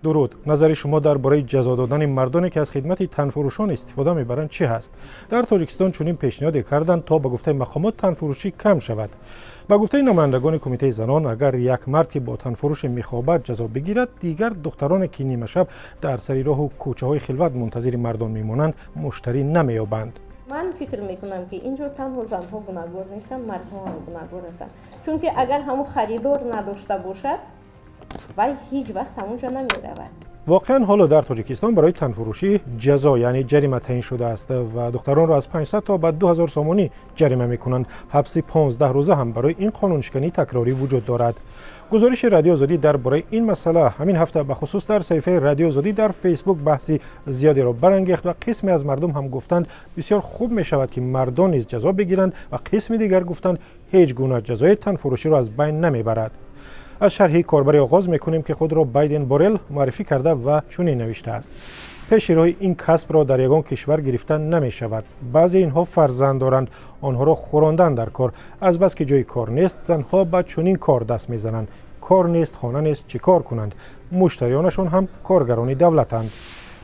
درود. نظر شما درباره جزا دادن مردانی که از خدمت تنفروشان استفاده میبرند چی هست؟ در تاجیکستان چنین پیشنهاد کردند تا به گفته مقامات تنفروشی کم شود. به گفته نمایندگان کمیته زنان، اگر یک مرد که با تنفروش میخوابد جزا بگیرد، دیگر دخترانی که نیمه شب در سر راه و کوچه های خلوت منتظر مردان میمانند مشتری نمییابند. من فکر میکنم که اینجا تنها زنها گناهگار نیستند، مردها هم گناهگار هستند. چون که اگر همون خریدار نداشته باشد وای هیچ وقت همونجا نمیرود. واقعا حالا در تاجیکستان برای تنفروشی جزا یعنی جریمه تعیین شده است و دختران را از 500 تا به 2000 سومانی جریمه میکنند. حبس 15 روزه هم برای این قانون شکنی تکراری وجود دارد. گزارش رادیو آزادی درباره این مسئله همین هفته به خصوص در صفحه رادیو آزادی در فیسبوک بحثی زیادی را برانگیخت و قسمی از مردم هم گفتند بسیار خوب می شود که مردان نیز جزا بگیرند و قسم دیگر گفتند هیچ گونه جزای تنفروشی را از بین نمیبرد. از شرح کاربری آغاز میکنیم که خود را بایدن بورل معرفی کرده و چنین نوشته است: پیش روی این کسب را در یگان کشور گرفتن نمی شود. بعضی اینها فرزند دارند، آنها را خوراندن در کار، از بس که جای کار نیست زنها به چنین کار دست میزنند. کار نیست، خانه نیست، چه کار کنند؟ مشتریانشون هم کارگران دولتند.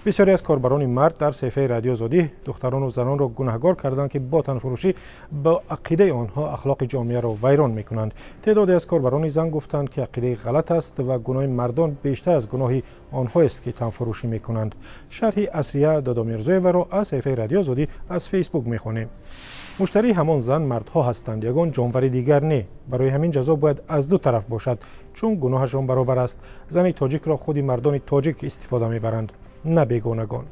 بسیاری از کاربران مرد در صفحه رادیو آزادی دختران و زنان را گناهگار کردند که با تنفروشی با عقیده آنها اخلاق جامعه را ویران میکنند. تعدادی از کاربران زن گفتند که عقیده غلط است و گناه مردان بیشتر از گناه آنها است که تنفروشی میکنند. شرح اصریه دادامیرزویeva را از صفحه رادیو آزادی از فیسبوک میخوانیم. مشتری همان زن مردها هستند، یگان جانور دیگر نه. برای همین جزا باید از دو طرف باشد چون گناهشان برابر است. زن تاجیک را خودی مردان تاجیک استفاده میبرند، نه بیگانگان.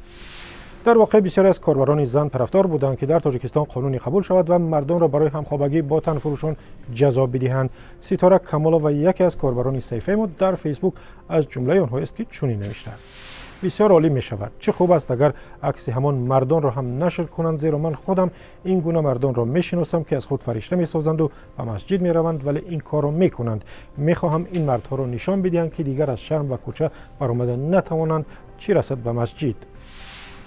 در واقع بسیاری از کاربران زن طرفدار بودند که در تاجیکستان قانونی قبول شود و مردان را برای همخوابگی با تنفروشان جزا بدهند. ستاره کمالا و یکی از کاربران صفحه ما در فیسبوک از جمله آنها است که چنین نوشته است: بسیار عالی می شود. چه خوب است اگر عکس همان مردان را هم نشر کنند، زیرا من خودم این گونه مردان را میشناسم که از خود فرشته می سازند و به مسجد می روند ولی این کار را می کنند. می خواهم این مردها را نشان بدهند که دیگر از شرم و کوچه برآمدن نتوانند، چی رسد به مسجد.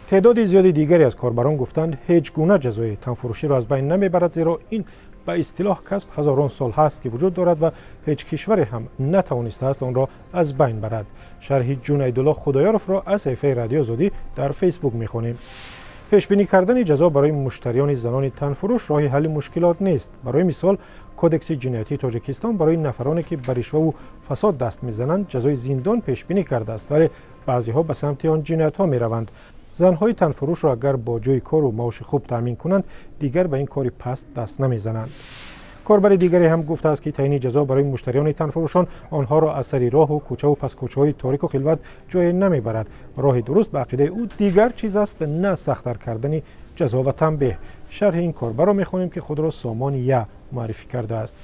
تعداد زیادی دیگری از کاربران گفتند هیچ گونه جزای تنفروشی را از بین نمیبرد، زیرا این به اصطلاح کسب هزاران سال هست که وجود دارد و هیچ کشوری هم نتوانسته است آن را از بین برد. شرح جنیدالله خدایاروف را از صفحه رادیو آزادی در فیسبوک میخوانیم. پیش بینی کردن جزا برای مشتریان زنان تنفروش راه حل مشکلات نیست. برای مثال کدکس جنایتی تاجیکستان برای نفرانی که به رشوه و فساد دست میزنند جزای زندان پیش بینی کرده است، ولی بعضی ها به سمت آن جنایت ها میروند. زنهای تنفروش را اگر با جای کار و معاش خوب تامین کنند دیگر به این کاری پست دست نمیزنند. کاربر دیگری هم گفته است که تعیین جزا برای مشتریان تنفروشان آنها را از سر راه و کوچه و پس کوچه های تاریک و خلوت جای نمیبرد. راه درست به عقیده او دیگر چیز است، نه سخت‌تر کردن جزا و تنبیه. شرح این کاربر را میخوانیم که خود را سامان یا معرفی کرده است.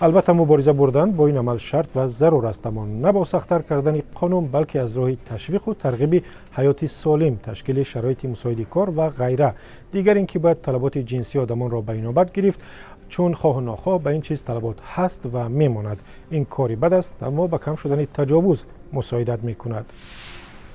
البته مبارزه بردن با این عمل شرط و ضرور است، اما نه با سخت‌تر کردن قانون بلکه از راه تشویق و ترغیب حیات سالم، تشکیل شرایط مساعد کار و غیره. دیگر اینکه باید طلبات جنسی آدمان را به نوبت گرفت، چون خواه و ناخواه به این چیز طلبات هست و میماند. این کاری بد است اما به کم شدن تجاوز مساعدت میکند.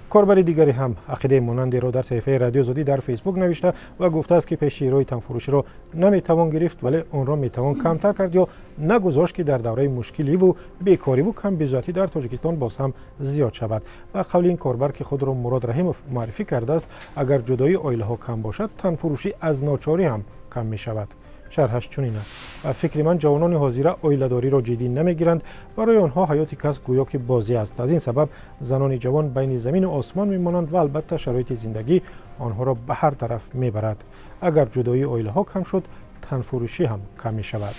کاربر دیگری هم عقیده مانندی را در صفحه رادیو آزادی در فیسبوک نوشته و گفته است که پیش روی تنفروشی را نمیتوان گرفت ولی آن را میتوان کمتر کرد یا نگذاشت که در دوره مشکلی و بیکاری و کم بزاتی در تاجیکستان باز هم زیاد شود. و قول این کاربر که خود را مراد رحیموف معرفی کرده است، اگر جدایی عائله ها کم باشد تنفروشی از ناچاری هم کم می شود. شرحش چنین است: فکر من جوانان حاضر عائله‌داری را جدی نمیگیرند. برای آنها حیات کس گویا که بازی است. از این سبب زنان جوان بین زمین و آسمان میمانند و البته شرایط زندگی آنها را به هر طرف میبرد. اگر جدایی عائله ها کم شد تنفروشی هم کم می شود.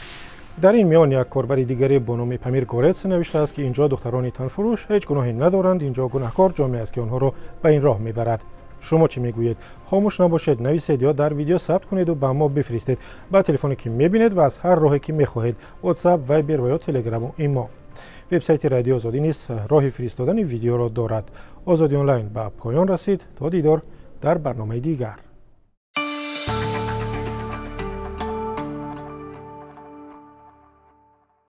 در این میان یک کاربر دیگری با نام پامیر گورتس نوشته است که اینجا دختران تنفروش هیچ گناهی ندارند، اینجا گناهکار جامعه است که آنها را به این راه میبرد. شما چی میگویید؟ خاموش نباشید، نویسید یا در ویدیو ثبت کنید و به ما بفرستید با تلفنی که میبینید و از هر راهی که میخواهید، واتساپ، وایبر و یا تلگرام و ایما. وبسایت رادیو آزادی نیز راه فرستادن ویدیو را دارد. آزادی آنلاین به پایان رسید. تا دیدار در برنامه دیگر.